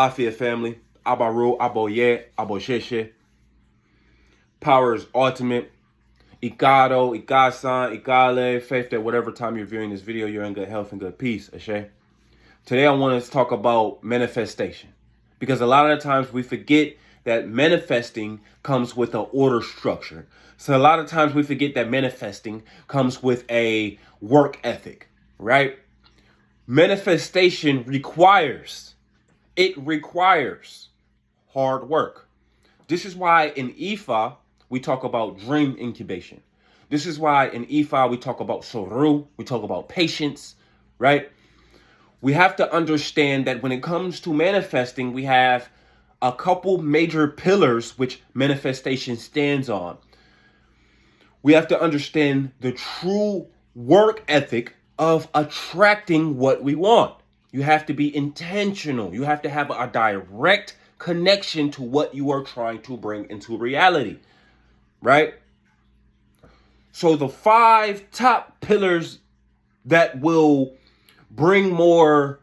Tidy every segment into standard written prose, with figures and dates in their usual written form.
Afia family, Abaro, Aboye, Abosheshe. Power is ultimate. Ikado, Ikasan, Ikale, faith that whatever time you're viewing this video, you're in good health and good peace, Ashe. Today I want to talk about manifestation. Because a lot of the times we forget that manifesting comes with an order structure. So a lot of times we forget that manifesting comes with a work ethic, right? Manifestation requires hard work. This is why in Ifa, we talk about dream incubation. This is why in Ifa, we talk about soru, we talk about patience, right? We have to understand that when it comes to manifesting, we have a couple major pillars which manifestation stands on. We have to understand the true work ethic of attracting what we want. You have to be intentional. You have to have a direct connection to what you are trying to bring into reality, right? So the 5 top pillars that will bring more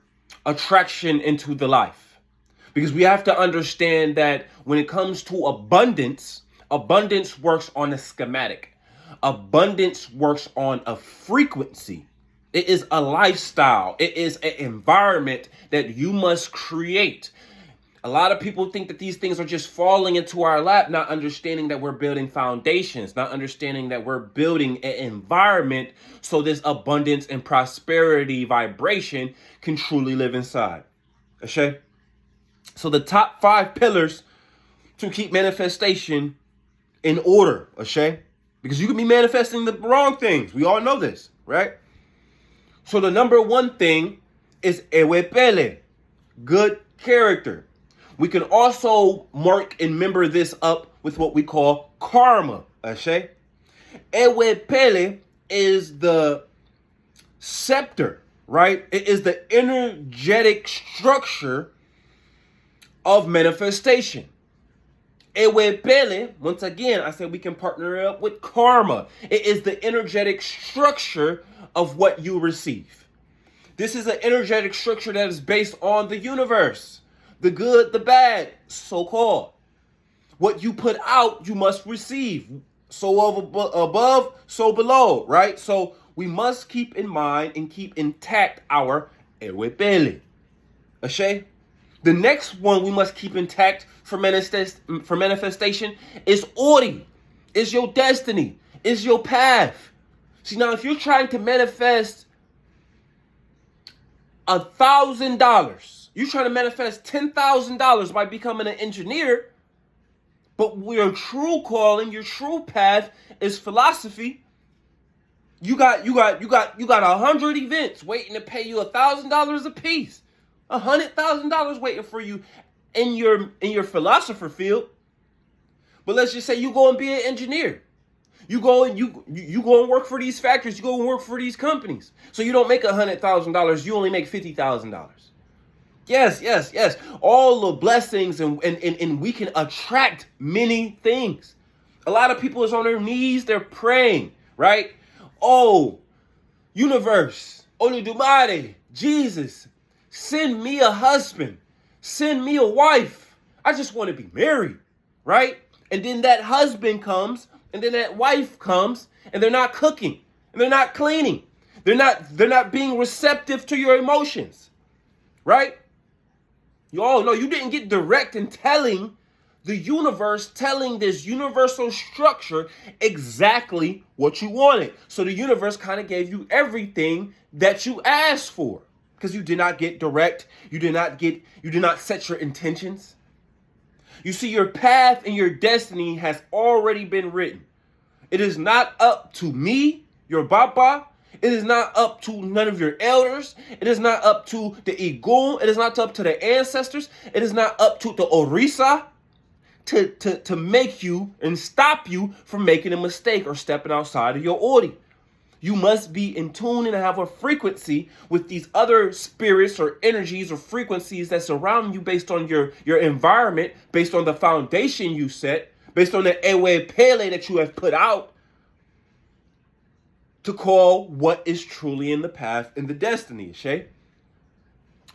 attraction into the life. Because we have to understand that when it comes to abundance, abundance works on a schematic. Abundance works on a frequency. It is a lifestyle. It is an environment that you must create. A lot of people think that these things are just falling into our lap, not understanding that we're building foundations, not understanding that we're building an environment so this abundance and prosperity vibration can truly live inside. Okay? So the top 5 pillars to keep manifestation in order, okay? Because you can be manifesting the wrong things. We all know this, right? So the number 1 thing is ewepele, good character. We can also mark and member this up with what we call karma, Ashe. Ewepele is the scepter, right? It is the energetic structure of manifestation. Ewepele, once again, I said we can partner it up with karma. It is the energetic structure of what you receive. This is an energetic structure that is based on the universe. The good, the bad, so-called. What you put out, you must receive. So above, so below, right? So we must keep in mind and keep intact our ewepele. Ashe? The next one we must keep intact for manifestation is ori. Is your destiny. Is your path. See, now if you're trying to manifest $1,000, you're trying to manifest $10,000 by becoming an engineer, but your true calling, your true path is philosophy. You got 100 events waiting to pay you $1,000 a piece, $100,000 waiting for you in your philosopher field. But let's just say you go and be an engineer. You go and work for these factories. You go and work for these companies. So you don't make $100,000. You only make $50,000. Yes. All the blessings and we can attract many things. A lot of people is on their knees. They're praying, right? Oh, universe, Oludumare, Jesus, send me a husband. Send me a wife. I just want to be married, right? And then that husband comes, and then that wife comes, and they're not cooking, and they're not cleaning. They're not being receptive to your emotions, right? You all know you didn't get direct in telling the universe, telling this universal structure exactly what you wanted. So the universe kind of gave you everything that you asked for because you did not get direct. You did not set your intentions. You see, your path and your destiny has already been written. It is not up to me, your Baba. It is not up to none of your elders. It is not up to the Igun. It is not up to the ancestors. It is not up to the Orisa to make you and stop you from making a mistake or stepping outside of your Ori. You must be in tune and have a frequency with these other spirits or energies or frequencies that surround you based on your environment, based on the foundation you set, based on the Ewe Pele that you have put out to call what is truly in the path and the destiny, okay?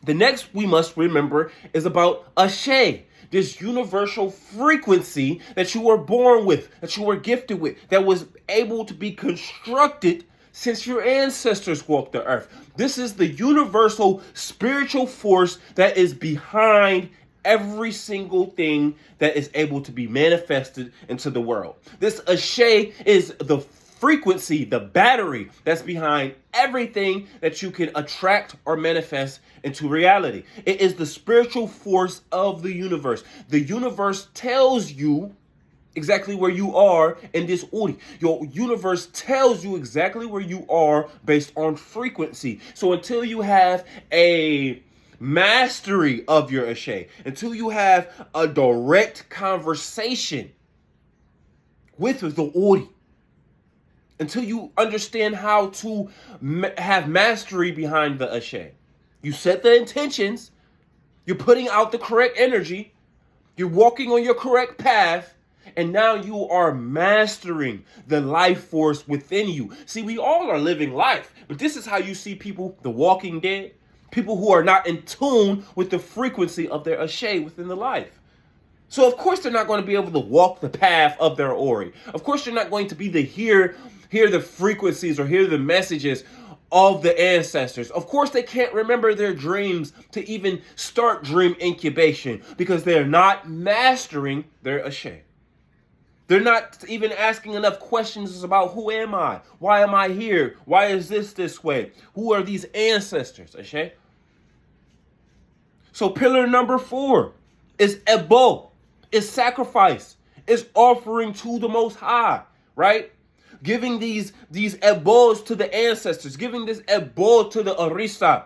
The next we must remember is about Ashe, this universal frequency that you were born with, that you were gifted with, that was able to be constructed since your ancestors walked the earth. This is the universal spiritual force that is behind every single thing that is able to be manifested into the world. This Ashe is the frequency, the battery that's behind everything that you can attract or manifest into reality. It is the spiritual force of the universe. The universe tells you exactly where you are in this Uri. Your universe tells you exactly where you are based on frequency. So until you have a mastery of your Ashe, until you have a direct conversation with the Uri, until you understand how to have mastery behind the Ashe. You set the intentions, you're putting out the correct energy, you're walking on your correct path, and now you are mastering the life force within you. See, we all are living life, but this is how you see people, the walking dead, people who are not in tune with the frequency of their Ashe within the life. So of course they're not going to be able to walk the path of their Ori. Of course you're not going to be the hear the frequencies or hear the messages of the ancestors. Of course they can't remember their dreams to even start dream incubation because they're not mastering their Ashe. They're not even asking enough questions about who am I? Why am I here? Why is this way? Who are these ancestors? Ashe? So pillar number 4 is Ebo. Is sacrifice, is offering to the Most High, right? Giving these ebos to the ancestors, giving this ebo to the Orisa,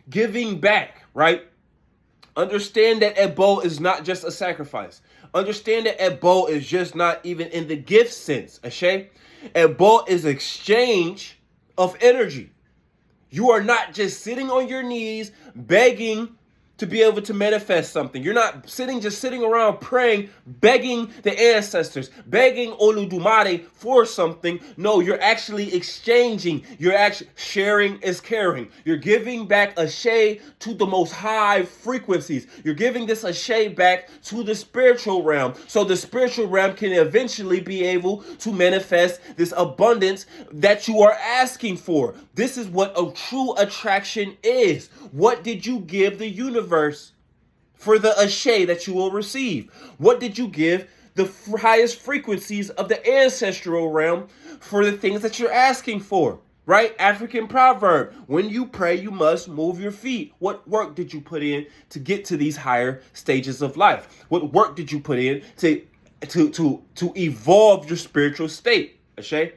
giving back, right? Understand that ebo is not just a sacrifice. Understand that ebo is just not even in the gift sense, Ashe. Ebo is exchange of energy. You are not just sitting on your knees begging to be able to manifest something. You're not just sitting around praying, begging the ancestors, begging Oludumare for something. No, you're actually exchanging. You're actually sharing is caring. You're giving back Ashe to the most high frequencies. You're giving this Ashe back to the spiritual realm. So the spiritual realm can eventually be able to manifest this abundance that you are asking for. This is what a true attraction is. What did you give the universe for the Ashe that you will receive? What did you give the highest frequencies of the ancestral realm for the things that you're asking for? Right? African proverb, when you pray, you must move your feet. What work did you put in to get to these higher stages of life? What work did you put in to evolve your spiritual state? Ashe?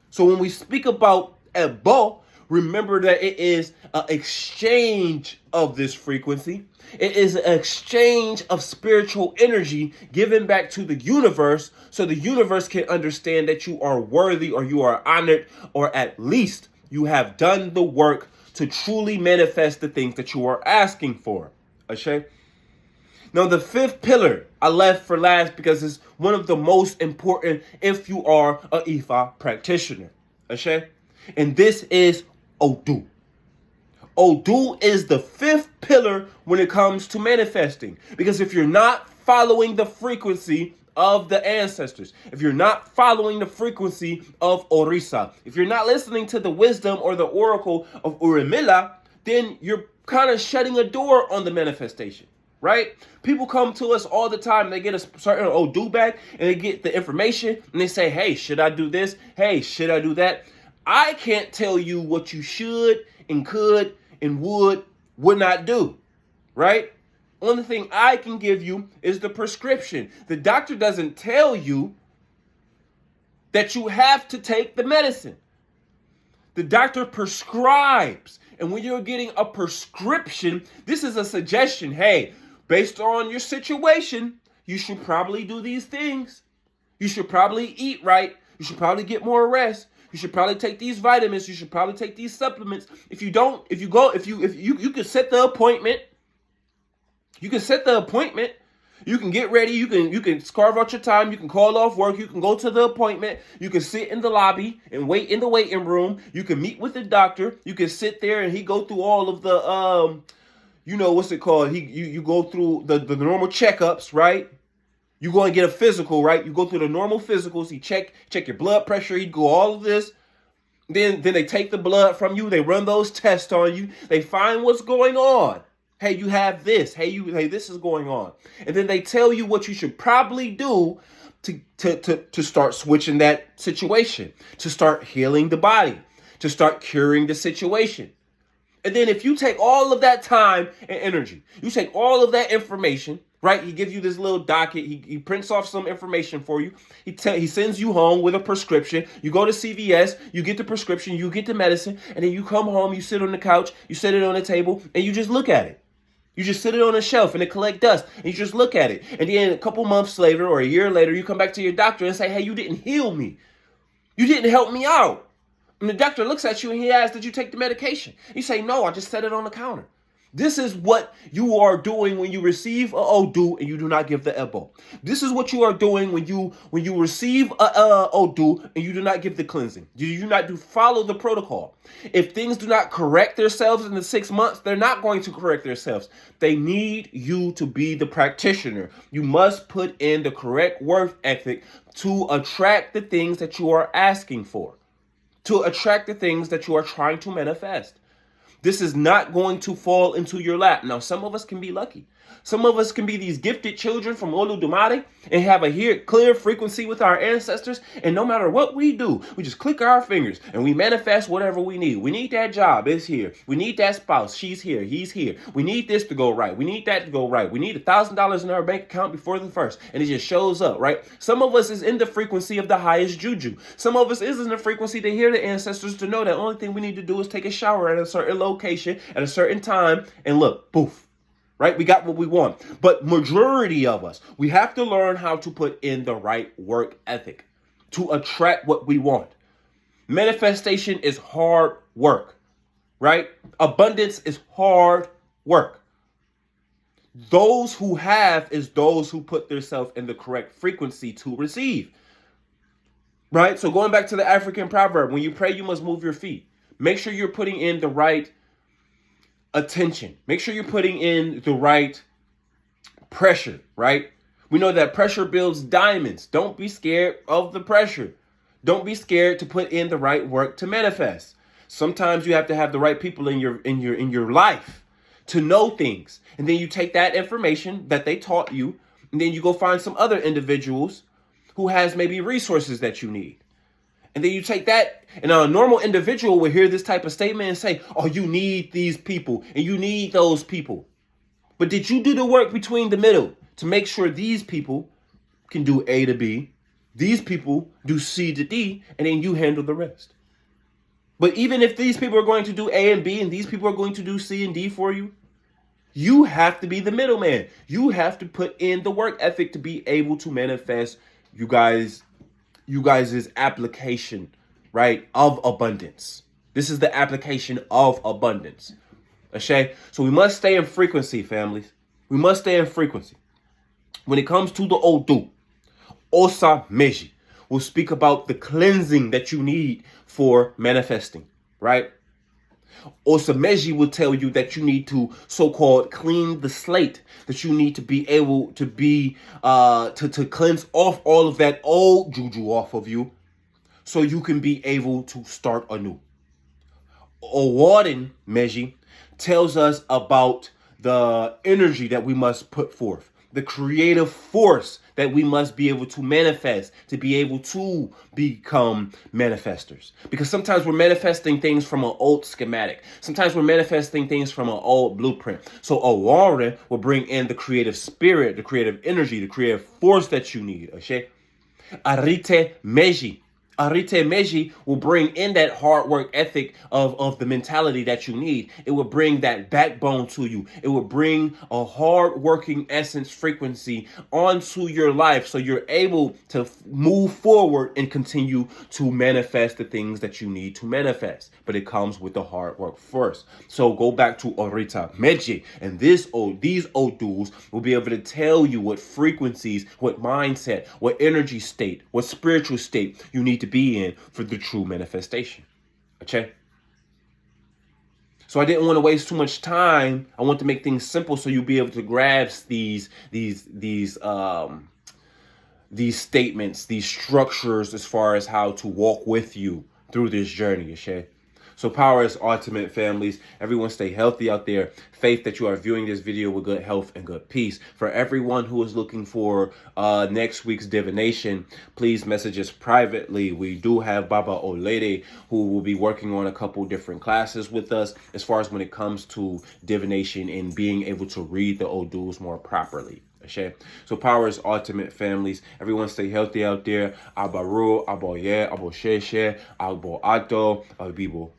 So when we speak about Ebo, remember that it is an exchange of this frequency. It is an exchange of spiritual energy given back to the universe so the universe can understand that you are worthy or you are honored or at least you have done the work to truly manifest the things that you are asking for. Ashe? Now, the 5th pillar I left for last because it's one of the most important if you are an Ifa practitioner. Ashe? And this is Odu. Odu is the 5th pillar when it comes to manifesting. Because if you're not following the frequency of the ancestors, if you're not following the frequency of Orisa, if you're not listening to the wisdom or the oracle of Urimila, then you're kind of shutting a door on the manifestation. Right? People come to us all the time. They get a certain Odu back and they get the information and they say, hey, should I do this? Hey, should I do that? I can't tell you what you should and could and would not do, right? Only thing I can give you is the prescription. The doctor doesn't tell you that you have to take the medicine. The doctor prescribes. And when you're getting a prescription, this is a suggestion. Hey, based on your situation, you should probably do these things. You should probably eat right. You should probably get more rest. You should probably take these vitamins. You should probably take these supplements. If you can set the appointment. You can set the appointment. You can get ready. You can carve out your time. You can call off work. You can go to the appointment. You can sit in the lobby and wait in the waiting room. You can meet with the doctor. You can sit there and he go through all of you know, what's it called? You go through the normal checkups, right? You go and get a physical, right? You go through the normal physicals. He check your blood pressure. He go all of this. Then they take the blood from you. They run those tests on you. They find what's going on. Hey, you have this. Hey, this is going on. And then they tell you what you should probably do to start switching that situation, to start healing the body, to start curing the situation. And then if you take all of that time and energy, you take all of that information, right? He gives you this little docket. He prints off some information for you. He sends you home with a prescription. You go to CVS, you get the prescription, you get the medicine, and then you come home, you sit on the couch, you set it on the table, and you just look at it. You just sit it on a shelf and it collect dust, and you just look at it. And then a couple months later or a year later, you come back to your doctor and say, hey, you didn't heal me. You didn't help me out. And the doctor looks at you and he asks, did you take the medication? You say, no, I just set it on the counter. This is what you are doing when you receive a Odu and you do not give the Ebo. This is what you are doing when you receive a Odu and you do not give the cleansing. You do not follow the protocol. If things do not correct themselves in the 6 months, they're not going to correct themselves. They need you to be the practitioner. You must put in the correct work ethic to attract the things that you are asking for, to attract the things that you are trying to manifest. This is not going to fall into your lap. Now, some of us can be lucky. Some of us can be these gifted children from Oludumare and have a clear frequency with our ancestors. And no matter what we do, we just click our fingers and we manifest whatever we need. We need that job. It's here. We need that spouse. She's here. He's here. We need this to go right. We need that to go right. We need $1,000 in our bank account before the first. And it just shows up, right? Some of us is in the frequency of the highest juju. Some of us is in the frequency to hear the ancestors, to know that only thing we need to do is take a shower at a certain location at a certain time and look, poof. Right? We got what we want. But majority of us, we have to learn how to put in the right work ethic to attract what we want. Manifestation is hard work, right? Abundance is hard work. Those who have is those who put themselves in the correct frequency to receive, right? So going back to the African proverb, when you pray, you must move your feet. Make sure you're putting in the right attention. Make sure you're putting in the right pressure, right? We know that pressure builds diamonds. Don't be scared of the pressure. Don't be scared to put in the right work to manifest. Sometimes you have to have the right people in your life to know things. And then you take that information that they taught you, and then you go find some other individuals who has maybe resources that you need. And then you take that, and a normal individual will hear this type of statement and say, oh, you need these people and you need those people. But did you do the work between the middle to make sure these people can do A to B, these people do C to D, and then you handle the rest? But even if these people are going to do A and B and these people are going to do C and D for you, you have to be the middleman. You have to put in the work ethic to be able to manifest you guys' application, right, of abundance. This is the application of abundance. Okay? So we must stay in frequency, families. We must stay in frequency. When it comes to the Odu, Osa Meji will speak about the cleansing that you need for manifesting, right? Osameji will tell you that you need to so-called clean the slate, that you need to be able to be to cleanse off all of that old juju off of you so you can be able to start anew. Owarden Meji tells us about the energy that we must put forth, the creative force that we must be able to manifest to be able to become manifestors. Because sometimes we're manifesting things from an old schematic. Sometimes we're manifesting things from an old blueprint. So Awarren will bring in the creative spirit, the creative energy, the creative force that you need. Okay? Arite Meji. Arite Meji will bring in that hard work ethic of the mentality that you need. It will bring that backbone to you. It will bring a hard working essence frequency onto your life so you're able to move forward and continue to manifest the things that you need to manifest. But it comes with the hard work first. So go back to Orita Meji, and these Odus will be able to tell you what frequencies, what mindset, what energy state, what spiritual state you need to be in for the true manifestation. Okay? So I didn't want to waste too much time. I want to make things simple so you'll be able to grasp these statements, these structures as far as how to walk with you through this journey, okay? So power is ultimate, families. Everyone stay healthy out there. Faith that you are viewing this video with good health and good peace. For everyone who is looking for next week's divination, please message us privately. We do have Baba Olede, who will be working on a couple different classes with us as far as when it comes to divination and being able to read the Odus more properly. So power is ultimate, families. Everyone stay healthy out there. Abaru, Aboye, Abosheshe, Abo Ato, Abibo.